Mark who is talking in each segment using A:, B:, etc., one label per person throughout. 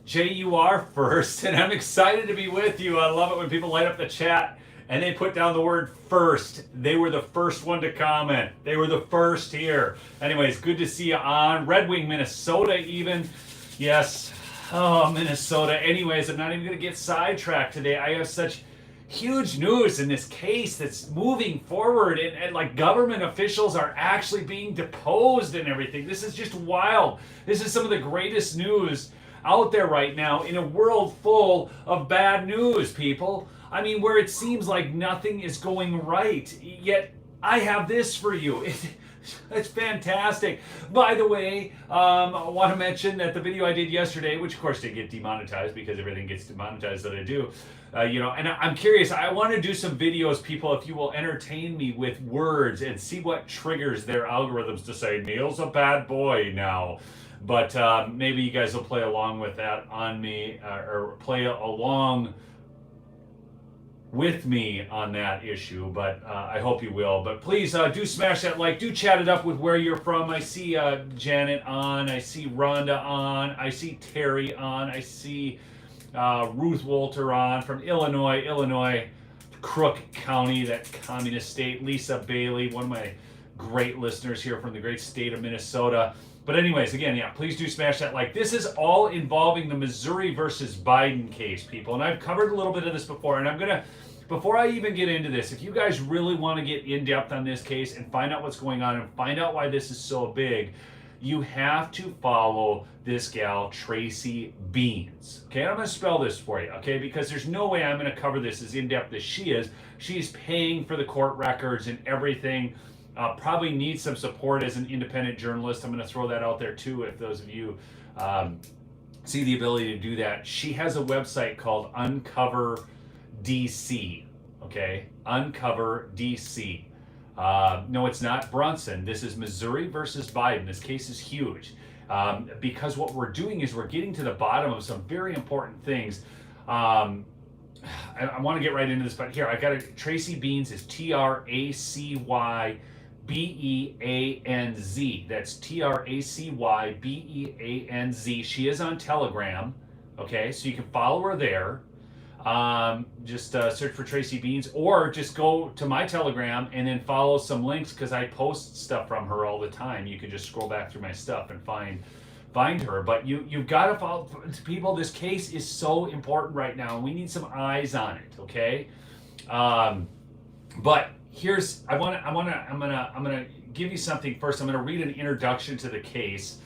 A: Jay, you are first, and I'm excited to be with you. I love it when people light up the chat and they put down the word first. They were the first one to comment. They were the first here. Anyways, good to see you on. Red Wing, Minnesota, even. Yes. Oh, Minnesota. Anyways, I'm not even going to get sidetracked today. I have such huge news in this case that's moving forward, and like government officials are actually being deposed and everything. This is just wild. This is some of the greatest news out there right now in a world full of bad news, people. I mean, where it seems like nothing is going right, yet I have this for you. It's fantastic. By the way, I want to mention that the video I did yesterday, which of course did get demonetized because everything gets demonetized that I do, and I'm curious, I want to do some videos, people, if you will entertain me with words and see what triggers their algorithms to say, Neil's a bad boy now. But maybe you guys will play along with that on me, or play along with me on that issue, but I hope you will. But please do smash that like, do chat it up with where you're from. I see Janet on, I see Rhonda on, I see Terry on, I see Ruth Walter on from Illinois, Crook County, that communist state. Lisa Bailey, one of my great listeners here from the great state of Minnesota. But anyways, again, yeah, please do smash that like. This is all involving the Missouri versus Biden case, people. And I've covered a little bit of this before, and I'm going to, before I even get into this, if you guys really want to get in depth on this case and find out what's going on and find out why this is so big, you have to follow this gal, Tracy Beans. Okay, and I'm going to spell this for you, okay, because there's no way I'm going to cover this as in-depth as she is. She's paying for the court records and everything. Probably needs some support as an independent journalist. I'm going to throw that out there too, if those of you see the ability to do that. She has a website called Uncover DC, okay? Uncover DC. No, it's not Brunson. This is Missouri versus Biden. This case is huge because what we're doing is we're getting to the bottom of some very important things. I want to get right into this, but here, I got it. Tracy Beans is TracyBeanz. That's TracyBeanz. She is on Telegram. Okay, so you can follow her there. Just search for Tracy Beans, or just go to my Telegram and then follow some links, because I post stuff from her all the time. You can just scroll back through my stuff and find her. But you've got to follow, people. This case is so important right now, and we need some eyes on it. Okay, but here's, I'm gonna give you something first. I'm gonna read an introduction to the case.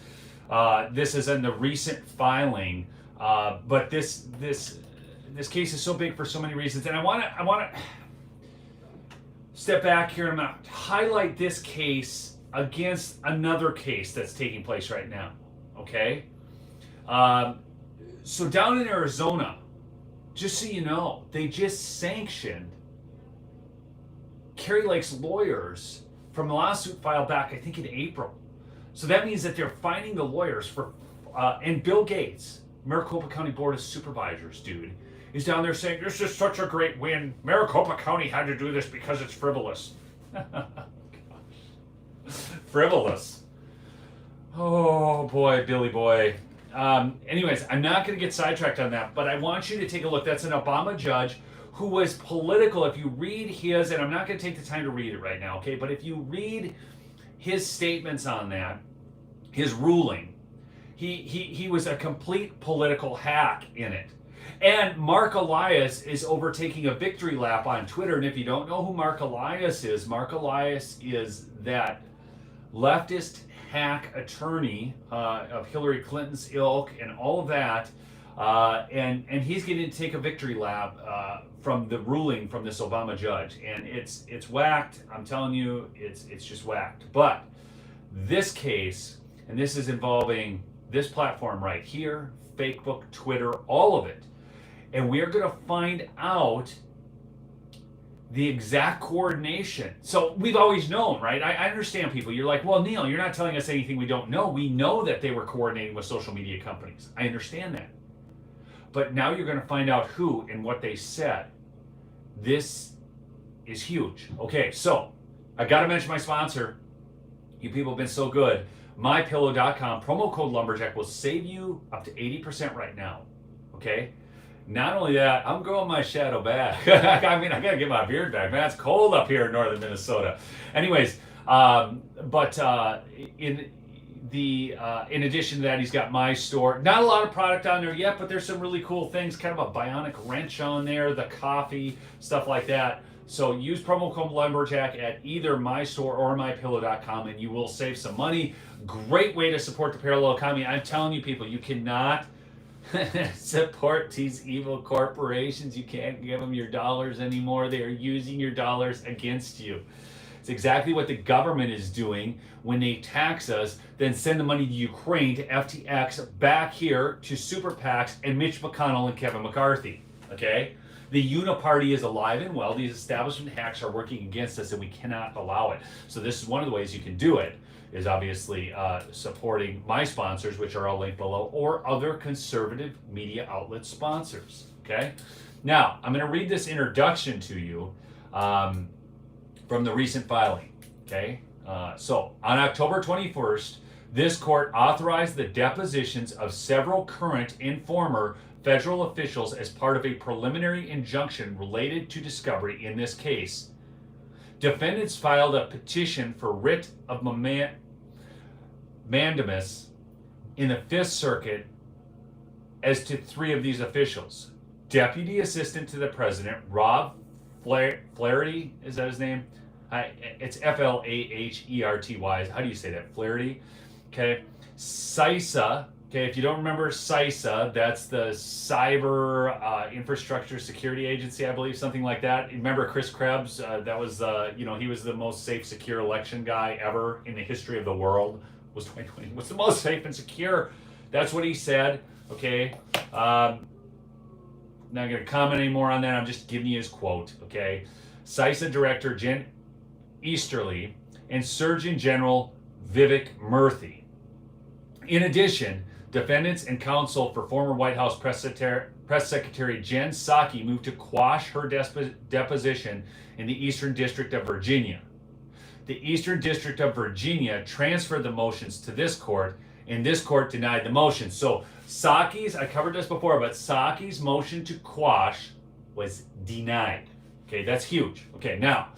A: This is in the recent filing, but this case is so big for so many reasons, and I wanna step back here, and I'm gonna highlight this case against another case that's taking place right now. Okay, so down in Arizona, just so you know, they just sanctioned Kari Lake's lawyers from the lawsuit filed back, I think, in April. So that means that they're finding the lawyers for, and Bill Gates, Maricopa County Board of Supervisors, dude, is down there saying, this is such a great win. Maricopa County had to do this because it's frivolous. Frivolous. Oh boy, Billy boy. Anyways, I'm not going to get sidetracked on that, but I want you to take a look. That's an Obama judge who was political. If you read his, and I'm not going to take the time to read it right now, okay, but if you read his statements on that, his ruling, he was a complete political hack in it. And Mark Elias is overtaking a victory lap on Twitter. And if you don't know who Mark Elias is that leftist hack attorney of Hillary Clinton's ilk and all of that. And he's getting to take a victory lap from the ruling from this Obama judge. And it's whacked. I'm telling you, it's just whacked. But this case, and this is involving this platform right here, Facebook, Twitter, all of it. And we are going to find out the exact coordination. So we've always known, right? I understand people. You're like, well, Neil, you're not telling us anything we don't know. We know that they were coordinating with social media companies. I understand that. But now you're going to find out who and what they said. This is huge. Okay, so I got to mention my sponsor. You people have been so good. mypillow.com. Promo code Lumberjack will save you up to 80% right now. Okay? Not only that, I'm growing my shadow back. I mean, I gotta get my beard back, man. It's cold up here in northern Minnesota. Anyways, in addition to that, he's got my store. Not a lot of product on there yet, but there's some really cool things. Kind of a bionic wrench on there, the coffee, stuff like that. So use promo code Lumberjack at either my store or mypillow.com, and you will save some money. Great way to support the parallel economy. I'm telling you, people, you cannot support these evil corporations. You can't give them your dollars anymore. They are using your dollars against you. It's exactly what the government is doing when they tax us, then send the money to Ukraine, to FTX, back here to super PACs and Mitch McConnell and Kevin McCarthy. Okay? The Uniparty is alive and well. These establishment hacks are working against us, and we cannot allow it. So this is one of the ways you can do it, is obviously supporting my sponsors, which are all linked below, or other conservative media outlet sponsors. Okay? Now, I'm going to read this introduction to you from the recent filing. Okay? So, on October 21st, this court authorized the depositions of several current and former federal officials as part of a preliminary injunction related to discovery in this case. Defendants filed a petition for writ of mandamus in the Fifth Circuit as to three of these officials. Deputy Assistant to the President, Rob Flaherty, is that his name? It's Flaherty. How do you say that? Flaherty? Okay. CISA. Okay, if you don't remember CISA, that's the Cyber Infrastructure Security Agency, I believe, something like that. Remember Chris Krebs? That was, he was the most safe, secure election guy ever in the history of the world. Was 2020? What's the most safe and secure? That's what he said. Okay. Not going to comment anymore on that. I'm just giving you his quote. Okay. CISA Director Jen Easterly and Surgeon General Vivek Murthy. In addition, defendants and counsel for former White House Press Secretary Jen Psaki moved to quash her deposition in the Eastern District of Virginia. The Eastern District of Virginia transferred the motions to this court, and this court denied the motion. So Psaki's, I covered this before, but Psaki's motion to quash was denied. Okay, that's huge. Okay, now,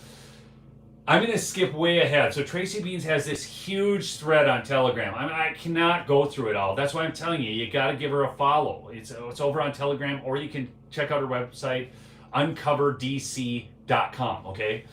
A: I'm going to skip way ahead. So Tracy Beans has this huge thread on Telegram. I cannot go through it all. That's why I'm telling you, you got to give her a follow. It's over on Telegram, or you can check out her website, uncoverdc.com, okay?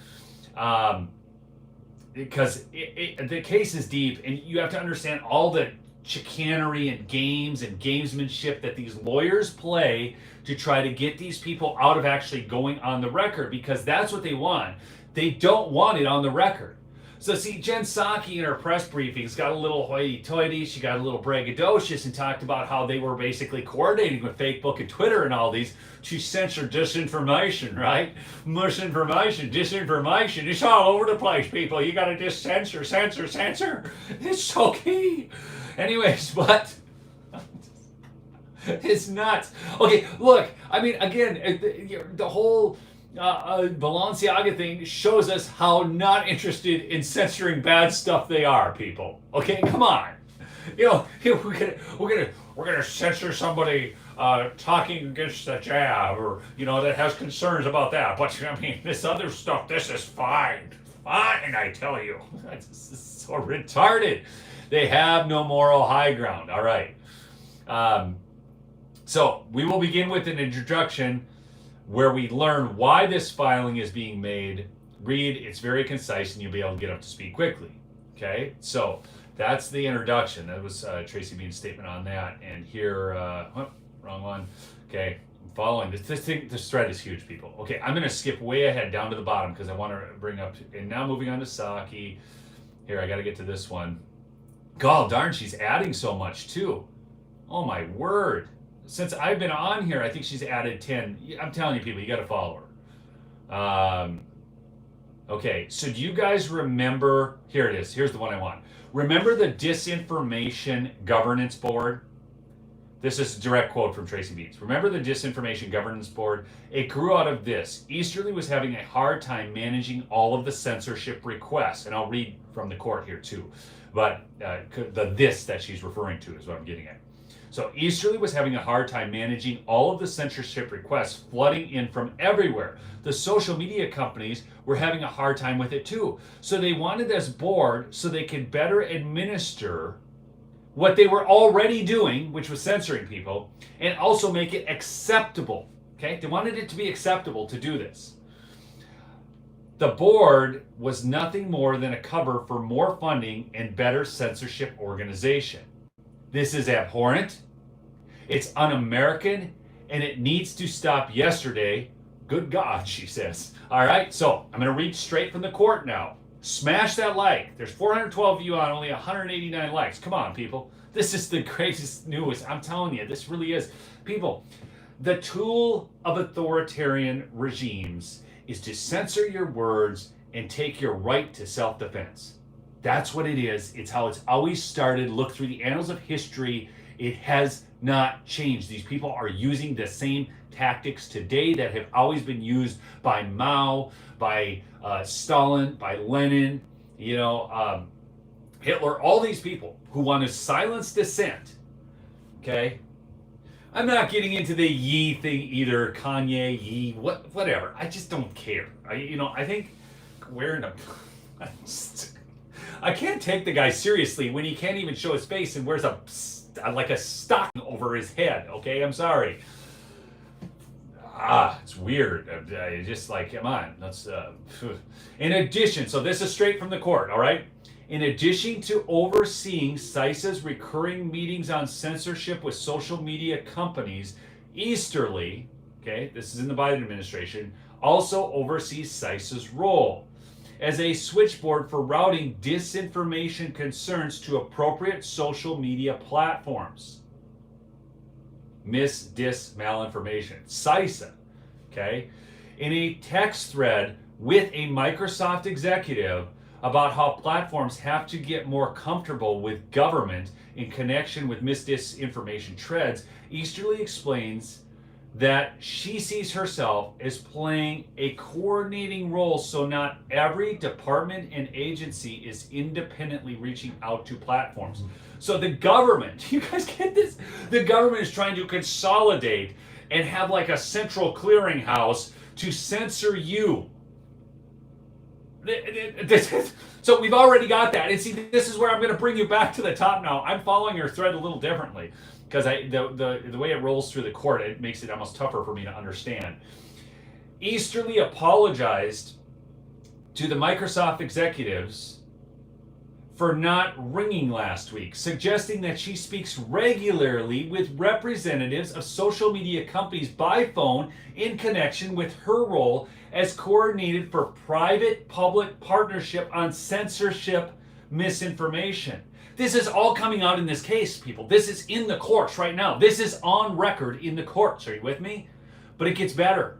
A: Because the case is deep, and you have to understand all the chicanery and games and gamesmanship that these lawyers play to try to get these people out of actually going on the record, because that's what they want. They don't want it on the record. So see, Jen Psaki in her press briefings got a little hoity-toity, she got a little braggadocious and talked about how they were basically coordinating with Facebook and Twitter and all these to censor disinformation, right? Disinformation, it's all over the place, people. You gotta just censor. It's so key. Anyways, but it's nuts. Okay, look, I mean, again, the whole Balenciaga thing shows us how not interested in censoring bad stuff they are, people. Okay, come on. We're gonna censor somebody talking against the jab, or that has concerns about that. But I mean, this other stuff, this is fine, I tell you. This is so retarded. They have no moral high ground. All right. So we will begin with an introduction where we learn why this filing is being made. Read, it's very concise, and you'll be able to get up to speed quickly. Okay, so that's the introduction. That was Tracy Bean's statement on that. And here, wrong one. Okay, I'm following. This thread is huge, people. Okay, I'm going to skip way ahead down to the bottom because I want to bring up, and now moving on to Psaki. Here, I got to get to this one. God darn, she's adding so much too. Oh my word. Since I've been on here, I think she's added 10. I'm telling you, people, you got to follow her. Okay, so do you guys remember? Here it is. Here's the one I want. Remember the Disinformation Governance Board? This is a direct quote from Tracy Beans. Remember the Disinformation Governance Board? It grew out of this. Easterly was having a hard time managing all of the censorship requests. And I'll read from the court here too. but the this that she's referring to is what I'm getting at. So Easterly was having a hard time managing all of the censorship requests flooding in from everywhere. The social media companies were having a hard time with it too. So they wanted this board so they could better administer what they were already doing, which was censoring people, and also make it acceptable. Okay? They wanted it to be acceptable to do this. The board was nothing more than a cover for more funding and better censorship organization. This is abhorrent, it's un-American, and it needs to stop yesterday. Good God, she says. All right, so I'm going to read straight from the court now. Smash that like. There's 412 of you on only 189 likes. Come on, people. This is the greatest news. I'm telling you, this really is. People, the tool of authoritarian regimes is to censor your words and take your right to self-defense. That's what it is. It's how it's always started. Look through the annals of history. It has not changed. These people are using the same tactics today that have always been used by Mao, by Stalin, by Lenin, Hitler, all these people who want to silence dissent. Okay? I'm not getting into the Yee thing either. Kanye, Yee, whatever. I just don't care. I think wearing a... I can't take the guy seriously when he can't even show his face and wears like a stock over his head. Okay, I'm sorry. It's weird. I just like, come on. Let's. In addition, so this is straight from the court. All right. In addition to overseeing CISA's recurring meetings on censorship with social media companies, Easterly, okay, this is in the Biden administration, also oversees CISA's role as a switchboard for routing disinformation concerns to appropriate social media platforms. Malinformation. CISA, okay? In a text thread with a Microsoft executive about how platforms have to get more comfortable with government in connection with disinformation threads, Easterly explains that she sees herself as playing a coordinating role so not every department and agency is independently reaching out to platforms. So the government, you guys get this? The government is trying to consolidate and have like a central clearinghouse to censor you. So we've already got that. And see, this is where I'm going to bring you back to the top now. I'm following your thread a little differently, because the way it rolls through the court, it makes it almost tougher for me to understand. Easterly apologized to the Microsoft executives for not ringing last week, suggesting that she speaks regularly with representatives of social media companies by phone in connection with her role as coordinated for private-public partnership on censorship misinformation. This is all coming out in this case, people. This is in the courts right now. This is on record in the courts. Are you with me? But it gets better.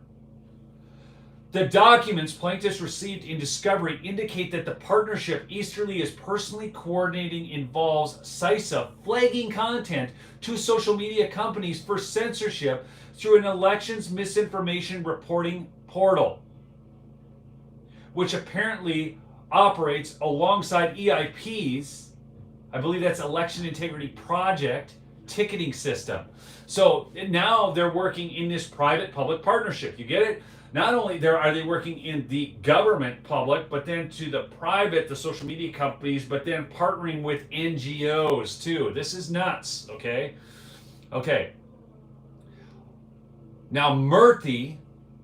A: The documents plaintiffs received in discovery indicate that the partnership Easterly is personally coordinating involves CISA flagging content to social media companies for censorship through an elections misinformation reporting portal, which apparently operates alongside EIP's, I believe that's Election Integrity Project, ticketing system. So now they're working in this private-public partnership. You get it? Not only are they working in the government public, but then to the private, the social media companies, but then partnering with NGOs too. This is nuts, okay? Okay. Now Murthy,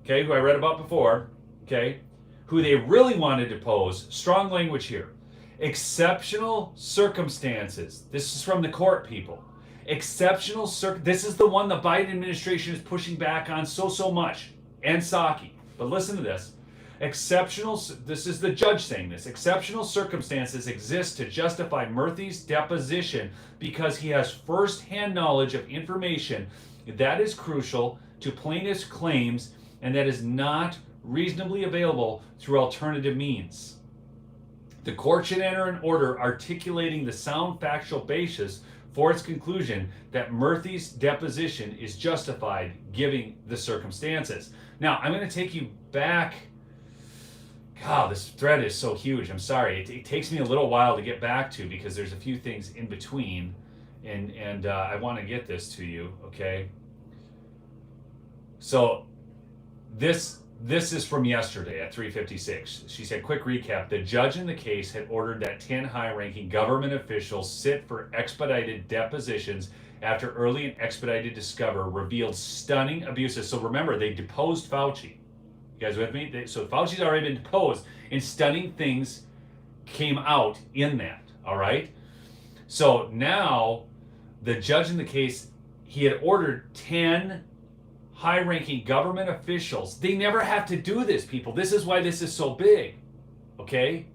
A: okay, who I read about before, okay, who they really wanted to pose, strong language here. Exceptional circumstances. This is from the court, people. This is the one the Biden administration is pushing back on so much. And Psaki. But listen to this. This is the judge saying this. Exceptional circumstances exist to justify Murthy's deposition because he has first-hand knowledge of information that is crucial to plaintiff's claims and that is not reasonably available through alternative means. The court should enter an order articulating the sound factual basis for its conclusion that Murthy's deposition is justified given the circumstances. Now, I'm going to take you back God, this thread is so huge. I'm sorry. It takes me a little while to get back to because there's a few things in between, and I want to get this to you. Okay. So this is from yesterday at 3:56. She said, "Quick recap: the judge in the case had ordered that 10 high-ranking government officials sit for expedited depositions after early and expedited discovery revealed stunning abuses." So remember, they deposed Fauci. You guys with me? So Fauci's already been deposed, and stunning things came out in that. All right. So now, the judge in the case, he had ordered 10 high-ranking government officials. They never have to do this, people. This is why this is so big. Okay.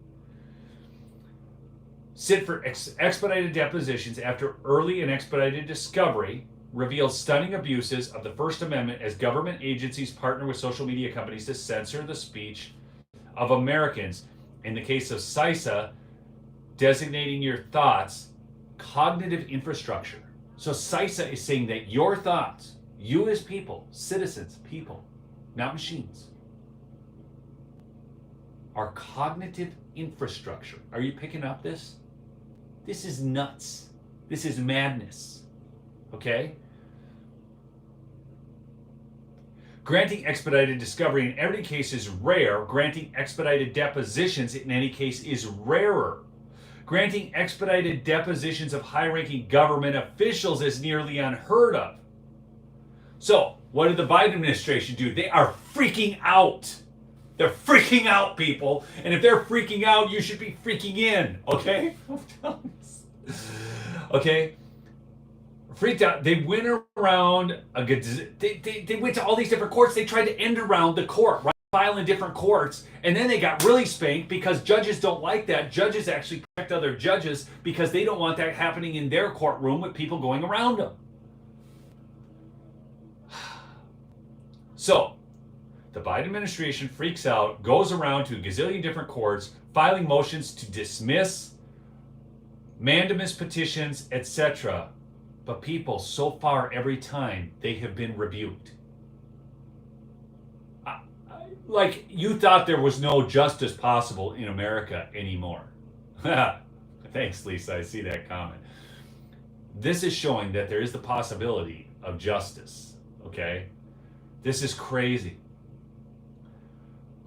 A: Sit for expedited depositions after early and expedited discovery revealed stunning abuses of the First Amendment as government agencies partner with social media companies to censor the speech of Americans. In the case of CISA, designating your thoughts cognitive infrastructure. So CISA is saying that your thoughts, you as people, citizens, people, not machines, are cognitive infrastructure. Are you picking up this? This is nuts. This is madness. Okay? Granting expedited discovery in every case is rare. Granting expedited depositions in any case is rarer. Granting expedited depositions of high-ranking government officials is nearly unheard of. So, what did the Biden administration do? They are freaking out. They're freaking out, people. And if they're freaking out, you should be freaking in. Okay? Okay? Freaked out. They went around they went to all these different courts. They tried to end around the court, right? File in different courts, and then they got really spanked because judges don't like that. Judges actually protect other judges because they don't want that happening in their courtroom with people going around them. So, the Biden administration freaks out, goes around to a gazillion different courts, filing motions to dismiss, mandamus petitions, etc. But people, so far, every time, they have been rebuked. Like, you thought there was no justice possible in America anymore. Thanks, Lisa. I see that comment. This is showing that there is the possibility of justice. Okay? This is crazy.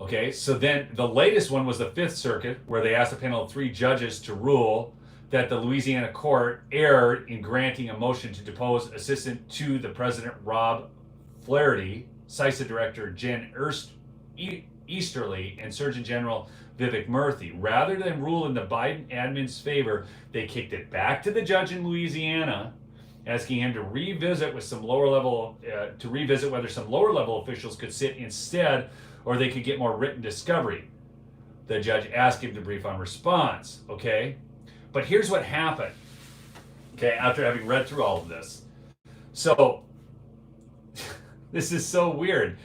A: Okay? So then the latest one was the Fifth Circuit, where they asked a panel of 3 judges to rule that the Louisiana court erred in granting a motion to depose Assistant to the President Rob Flaherty, CISA Director Jen Easterly, and Surgeon General Vivek Murthy. Rather than rule in the Biden admin's favor, they kicked it back to the judge in Louisiana, asking him to revisit whether some lower level officials could sit instead, or they could get more written discovery. The judge asked him to brief on response. Okay. But here's what happened, okay, after having read through all of this. So, this is so weird.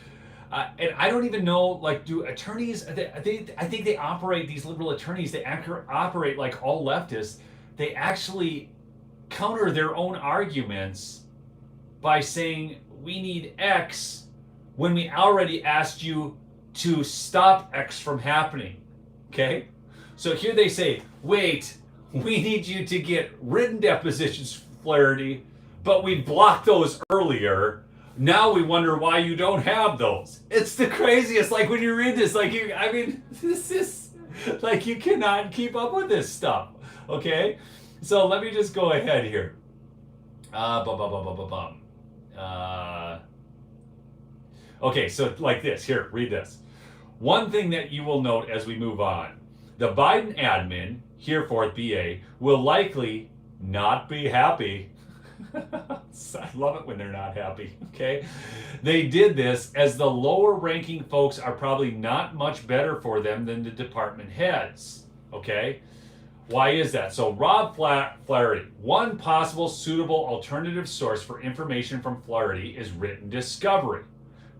A: And I don't even know, like, do attorneys, I think they operate, these liberal attorneys, they operate like all leftists. They actually counter their own arguments by saying, we need X, when we already asked you to stop X from happening, okay? So here they say, wait, we need you to get written depositions, Flaherty, but we blocked those earlier. Now we wonder why you don't have those. It's the craziest. Like, when you read this, like, this is, like, you cannot keep up with this stuff. Okay? So let me just go ahead here. Okay, so like this. Here, read this. One thing that you will note as we move on. The Biden admin, hereforth BA, will likely not be happy. I love it when they're not happy, okay? They did this as the lower ranking folks are probably not much better for them than the department heads, okay? Why is that? So Rob Flaherty, one possible suitable alternative source for information from Flaherty is written discovery,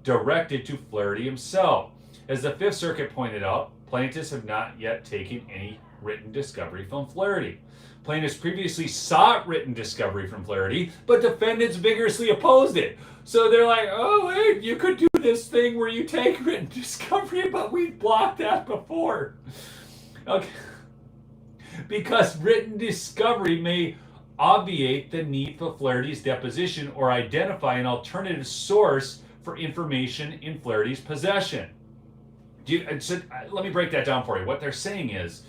A: directed to Flaherty himself. As the Fifth Circuit pointed out, plaintiffs have not yet taken any written discovery from Flaherty. Plaintiffs previously sought written discovery from Flaherty, but defendants vigorously opposed it. So they're like, oh, wait, you could do this thing where you take written discovery, but we blocked that before. Okay. Because written discovery may obviate the need for Flaherty's deposition or identify an alternative source for information in Flaherty's possession. Let me break that down for you. What they're saying is,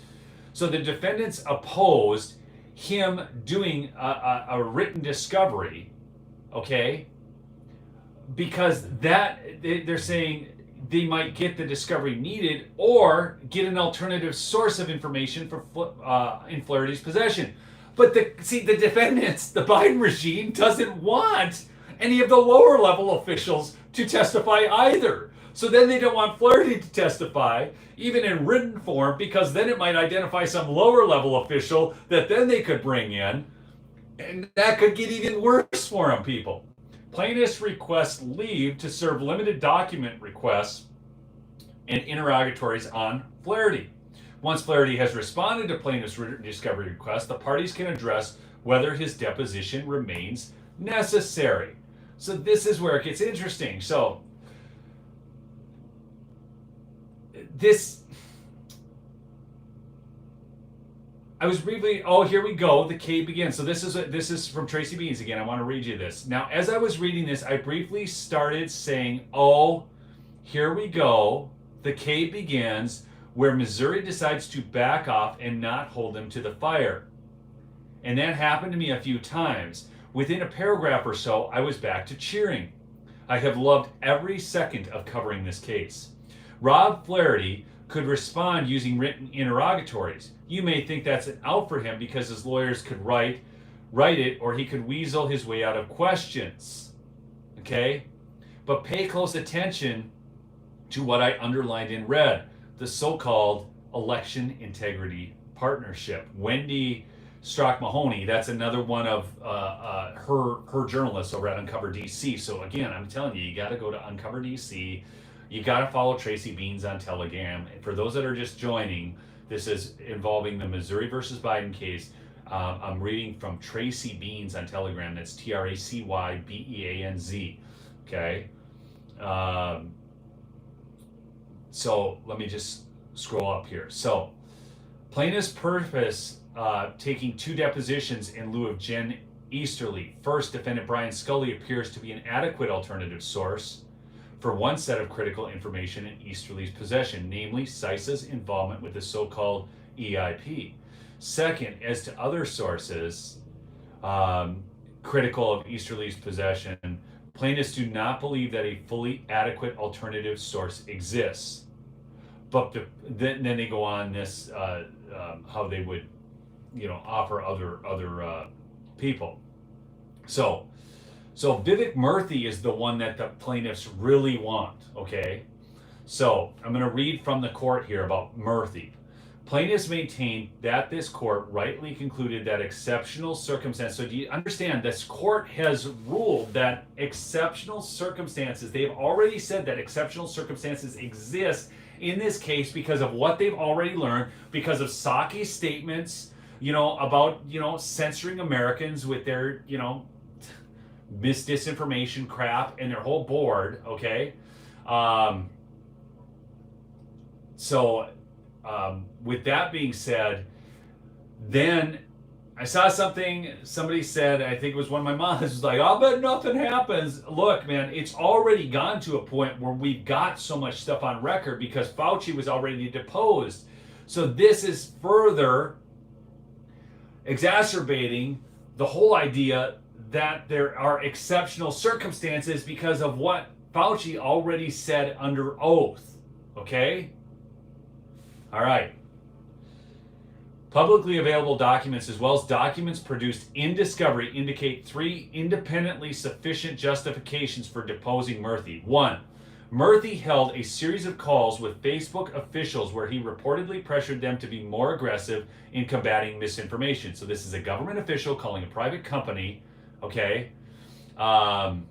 A: so the defendants opposed him doing a written discovery, okay, because they're saying they might get the discovery needed or get an alternative source of information in Flaherty's possession. But the defendants, the Biden regime, doesn't want any of the lower level officials to testify either. So then they don't want Flaherty to testify, even in written form, because then it might identify some lower level official that then they could bring in, and that could get even worse for them, people. Plaintiffs request leave to serve limited document requests and interrogatories on Flaherty. Once Flaherty has responded to plaintiff's written discovery request, the parties can address whether his deposition remains necessary. So this is where it gets interesting. So I was briefly, here we go, the case begins. So this is from Tracy Beans again. I want to read you this. Now, as I was reading this, I briefly started saying, here we go, the case begins, where Missouri decides to back off and not hold them to the fire. And that happened to me a few times. Within a paragraph or so, I was back to cheering. I have loved every second of covering this case. Rob Flaherty could respond using written interrogatories. You may think that's an out for him because his lawyers could write it, or he could weasel his way out of questions. Okay? But pay close attention to what I underlined in red, the so-called election integrity partnership. Wendy Strock Mahoney, that's another one of her journalists over at Uncover DC. So again, I'm telling you, you got to go to Uncover DC. You got to follow Tracy Beans on Telegram. And for those that are just joining, this is involving the Missouri versus Biden case. I'm reading from Tracy Beans on Telegram. That's TracyBeanz. Okay. So let me just scroll up here. So plaintiff's purpose taking two depositions in lieu of Jen Easterly. First, defendant Brian Scully appears to be an adequate alternative source for one set of critical information in Easterly's possession, namely CISA's involvement with the so-called EIP. Second, as to other sources critical of Easterly's possession, plaintiffs do not believe that a fully adequate alternative source exists. But then they go on this how they would, offer other people. So Vivek Murthy is the one that the plaintiffs really want, okay? So I'm going to read from the court here about Murthy. Plaintiffs maintain that this court rightly concluded that exceptional circumstances, so do you understand, this court has ruled that exceptional circumstances, they've already said that exceptional circumstances exist in this case because of what they've already learned, because of Psaki's statements, about, censoring Americans with their, disinformation crap and their whole board, okay? With that being said, then I saw somebody said, I think it was one of my moms, was like, I'll bet nothing happens. Look, man, it's already gone to a point where we've got so much stuff on record because Fauci was already deposed. So this is further exacerbating the whole idea that there are exceptional circumstances because of what Fauci already said under oath. Okay? All right. Publicly available documents as well as documents produced in discovery indicate three independently sufficient justifications for deposing Murthy. One, Murthy held a series of calls with Facebook officials where he reportedly pressured them to be more aggressive in combating misinformation. So this is a government official calling a private company, okay, and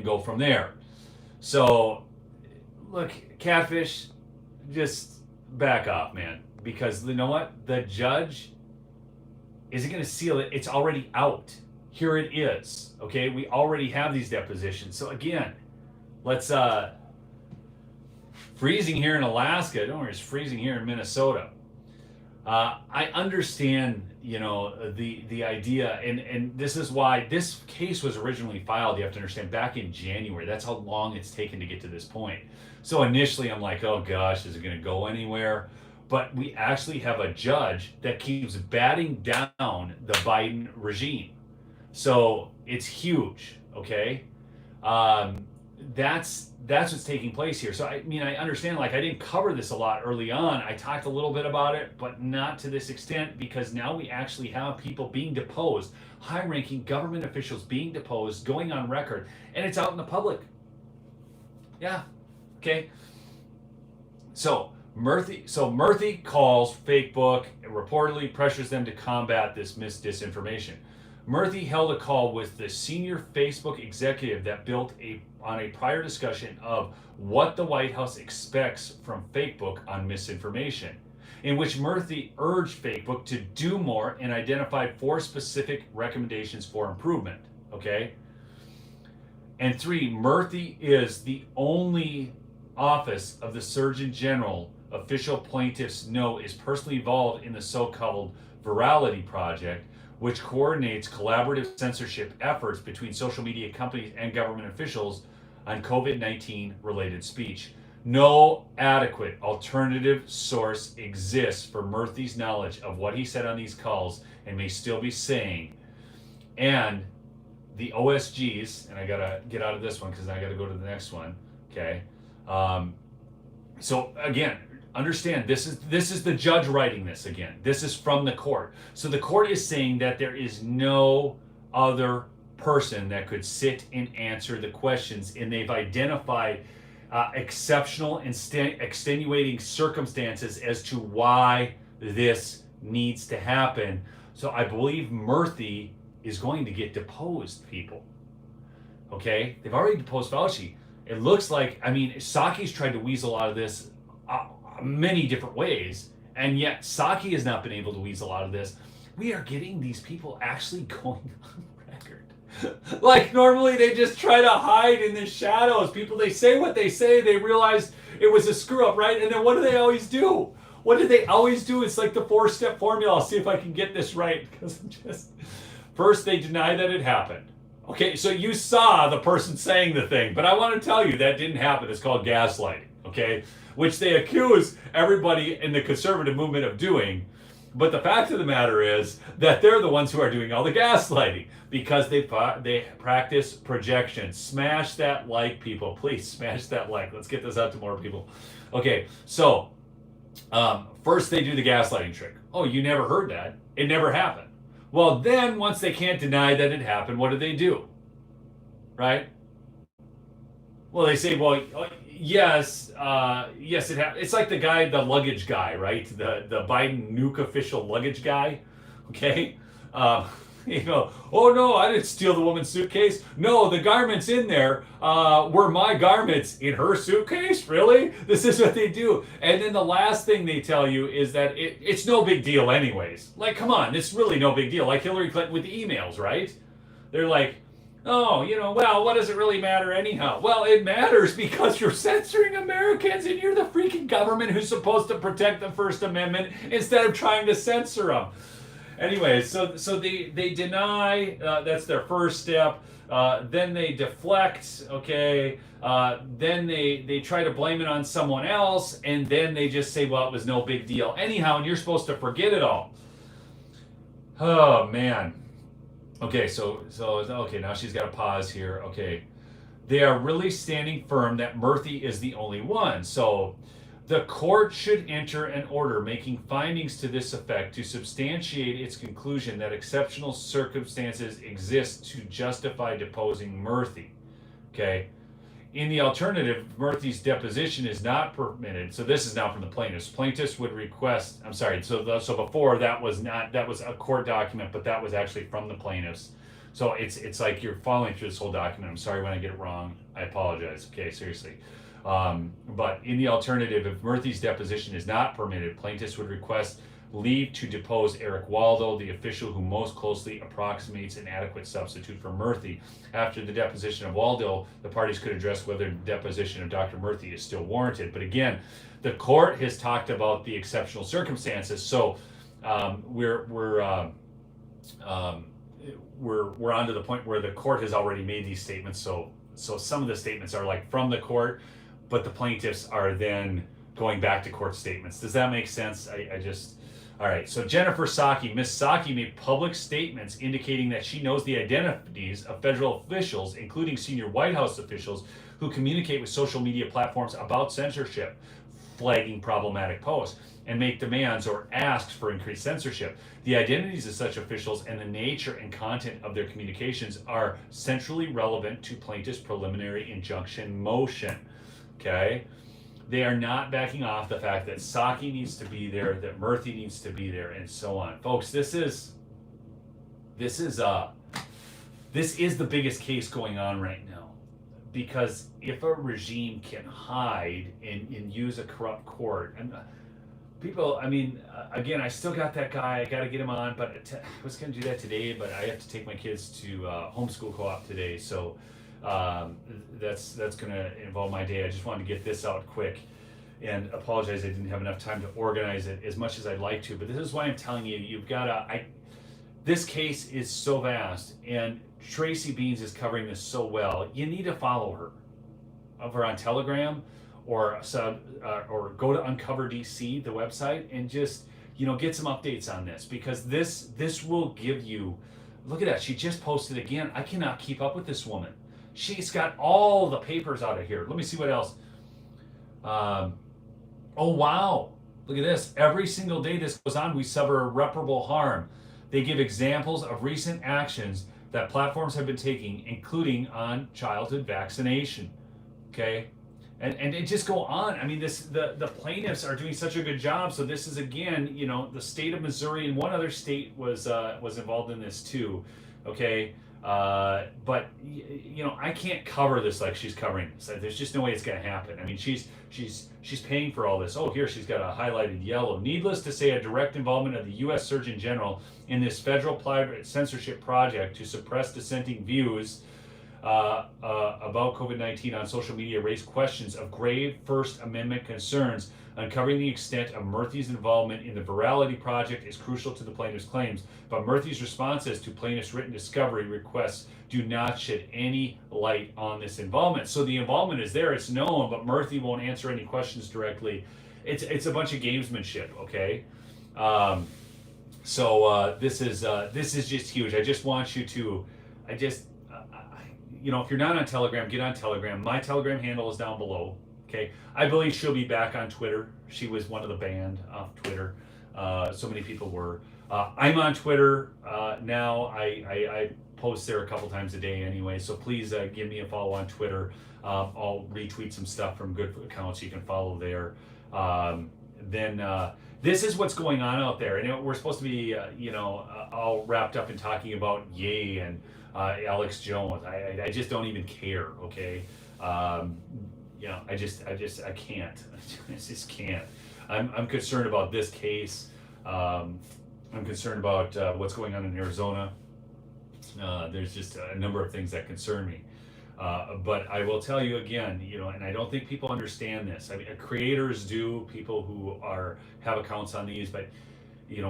A: go from there. So, look, Catfish, just back off, man. because you know what? The judge isn't going to seal it. It's already out. Here it is. Okay, we already have these depositions. So again, let's freezing here in Alaska. Don't worry, it's freezing here in Minnesota. I understand, the idea, and this is why this case was originally filed. You have to understand, back in January. That's how long it's taken to get to this point. So initially, I'm like, oh gosh, is it going to go anywhere? But we actually have a judge that keeps batting down the Biden regime. So it's huge, okay? That's what's taking place here. So I mean, I understand, like, I didn't cover this a lot early on. I talked a little bit about it, but not to this extent, because now we actually have people being deposed, high-ranking government officials being deposed, going on record, and it's out in the public. Yeah, okay. So Murthy calls Facebook and reportedly pressures them to combat this disinformation. Murthy held a call with the senior Facebook executive that built on a prior discussion of what the White House expects from Facebook on misinformation, in which Murthy urged Facebook to do more and identified 4 specific recommendations for improvement. Okay? And 3, Murthy is the only office of the Surgeon General official plaintiffs know is personally involved in the so-called Virality Project, which coordinates collaborative censorship efforts between social media companies and government officials on COVID-19 related speech. No adequate alternative source exists for Murthy's knowledge of what he said on these calls and may still be saying. And the OSGs, and I gotta get out of this one because I gotta go to the next one, okay? So again, understand, this is the judge writing this again. This is from the court. So the court is saying that there is no other person that could sit and answer the questions, and they've identified exceptional and extenuating circumstances as to why this needs to happen. So I believe Murthy is going to get deposed, people. Okay? They've already deposed Fauci. It looks like, I mean, Psaki's tried to weasel out of this many different ways, and yet Psaki has not been able to weasel out of this. We are getting these people actually going on record. Like, normally they just try to hide in the shadows. People, they say what they say, they realize it was a screw up, right? And then what do they always do? What do they always do? It's like the 4-step formula. I'll see if I can get this right, because I'm just... First, they deny that it happened. Okay, so you saw the person saying the thing, but I want to tell you that didn't happen. It's called gaslighting, okay? Which they accuse everybody in the conservative movement of doing. But the fact of the matter is that they're the ones who are doing all the gaslighting, because they practice projection. Smash that like, people. Please smash that like. Let's get this out to more people. Okay, so first they do the gaslighting trick. Oh, you never heard that. It never happened. Well, then once they can't deny that it happened, what do? Right? Well, they say, well, yes, it happened. It's like the guy, the luggage guy, right? The Biden nuke official luggage guy. Okay? You go, oh no, I didn't steal the woman's suitcase. No, the garments in there were my garments in her suitcase. Really? This is what they do. And then the last thing they tell you is that it's no big deal anyways. Like, come on, it's really no big deal. Like Hillary Clinton with the emails, right? They're like, oh, well, what does it really matter anyhow? Well, it matters because you're censoring Americans and you're the freaking government who's supposed to protect the First Amendment instead of trying to censor them. Anyway, so they deny, that's their first step. Then they deflect, okay. Then they try to blame it on someone else, and then they just say, well, it was no big deal anyhow, and you're supposed to forget it all. Oh, man. Okay, so okay, now she's got to pause here. Okay. They are really standing firm that Murthy is the only one. So the court should enter an order making findings to this effect to substantiate its conclusion that exceptional circumstances exist to justify deposing Murthy. Okay. In the alternative, Murthy's deposition is not permitted. So this is now from the plaintiffs. Plaintiffs would request, I'm sorry, so before that was a court document, but that was actually from the plaintiffs. So it's like you're following through this whole document. I'm sorry when I get it wrong. I apologize. Okay, seriously. But in the alternative, if Murthy's deposition is not permitted, plaintiffs would request leave to depose Eric Waldo, the official who most closely approximates an adequate substitute for Murthy. After the deposition of Waldo, the parties could address whether the deposition of Dr. Murthy is still warranted. But again, the court has talked about the exceptional circumstances, so we're on to the point where the court has already made these statements. So some of the statements are like from the court, but the plaintiffs are then going back to court statements. Does that make sense? All right, so Jennifer Psaki. Ms. Psaki made public statements indicating that she knows the identities of federal officials, including senior White House officials, who communicate with social media platforms about censorship, flagging problematic posts, and make demands or ask for increased censorship. The identities of such officials and the nature and content of their communications are centrally relevant to plaintiff's preliminary injunction motion. Okay? They are not backing off the fact that Psaki needs to be there, that Murthy needs to be there, and so on. Folks, this is the biggest case going on right now. Because if a regime can hide and use a corrupt court, and people, again, I still got that guy, I got to get him on, but I was going to do that today, but I have to take my kids to homeschool co-op today, so that's going to involve my day. I just wanted to get this out quick and apologize I didn't have enough time to organize it as much as I'd like to, but this is why I'm telling you, you've got to, this case is so vast, and Tracy Beans is covering this so well. You need to follow her over on Telegram or go to Uncover DC, the website, and just get some updates on this, because this will give you. Look at that, she just posted again. I cannot keep up with this woman. She's got all the papers out of here. Let me see what else. Oh wow, look at this. Every single day this goes on, we suffer irreparable harm. They give examples of recent actions that platforms have been taking, including on childhood vaccination. Okay, and it just go on. The plaintiffs are doing such a good job. So this is again, the state of Missouri and one other state was involved in this too. Okay, but I can't cover this like she's covering this. There's just no way it's going to happen. She's paying for all this. Oh, here she's got a highlighted yellow. Needless to say, a direct involvement of the U.S. Surgeon General in this federal private censorship project to suppress dissenting views about COVID-19 on social media raised questions of grave First Amendment concerns. Uncovering the extent of Murthy's involvement in the virality project is crucial to the plaintiff's claims, but Murthy's responses to plaintiff's written discovery requests do not shed any light on this involvement. So the involvement is there, it's known, but Murthy won't answer any questions directly. It's a bunch of gamesmanship, okay? This is just huge. I just want you to, if you're not on Telegram, get on Telegram. My Telegram handle is down below. Okay, I believe she'll be back on Twitter. She was one of the banned off Twitter. So many people were. I'm on Twitter now. I post there a couple times a day anyway. So please give me a follow on Twitter. I'll retweet some stuff from good accounts you can follow there. This is what's going on out there, and we're supposed to be all wrapped up in talking about Ye and Alex Jones. I just don't even care. Okay. I can't. I just can't. I'm concerned about this case. I'm concerned about what's going on in Arizona. There's just a number of things that concern me. But I will tell you again, and I don't think people understand this. Creators do, people who have accounts on these, but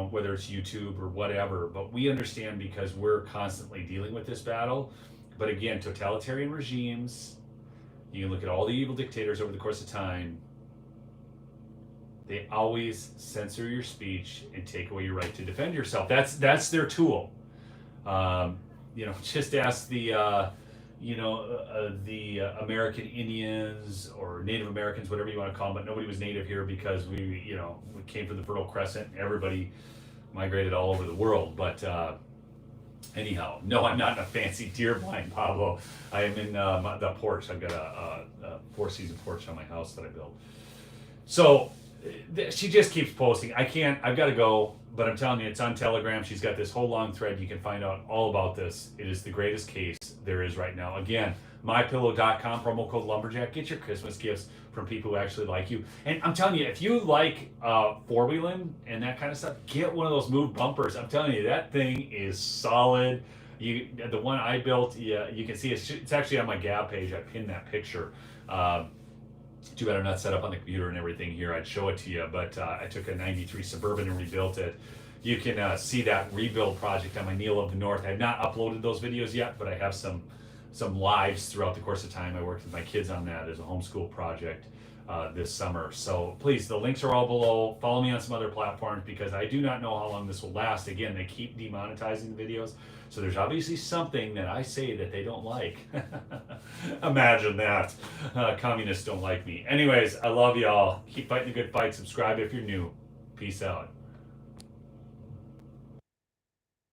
A: whether it's YouTube or whatever, but we understand because we're constantly dealing with this battle. But again, totalitarian regimes, you can look at all the evil dictators over the course of time. They always censor your speech and take away your right to defend yourself. That's their tool. Just ask the American Indians or Native Americans, whatever you want to call them. But nobody was native here because we came from the Fertile Crescent. Everybody migrated all over the world. But anyhow, no, I'm not in a fancy deer blind, Pablo. I am in the porch. I've got a four-season porch on my house that I built. So she just keeps posting. I've got to go, but I'm telling you, it's on Telegram. She's got this whole long thread. You can find out all about this. It is the greatest case there is right now. Again, mypillow.com, promo code lumberjack. Get your Christmas gifts from people who actually like you. And I'm telling you, if you like four-wheeling and that kind of stuff, get one of those move bumpers. I'm telling you, that thing is solid. The one I built, yeah, you can see it's actually on my Gab page. I pinned that picture. Too bad I'm not set up on the computer and everything here. I'd show it to you, but I took a 93 Suburban and rebuilt it. You can see that rebuild project on my Neil of the North. I have not uploaded those videos yet, but I have some lives throughout the course of time. I worked with my kids on that as a homeschool project this summer. So please, the links are all below. Follow me on some other platforms because I do not know how long this will last. Again, they keep demonetizing the videos. So there's obviously something that I say that they don't like. Imagine that. Communists don't like me. Anyways, I love y'all. Keep fighting the good fight. Subscribe if you're new. Peace out.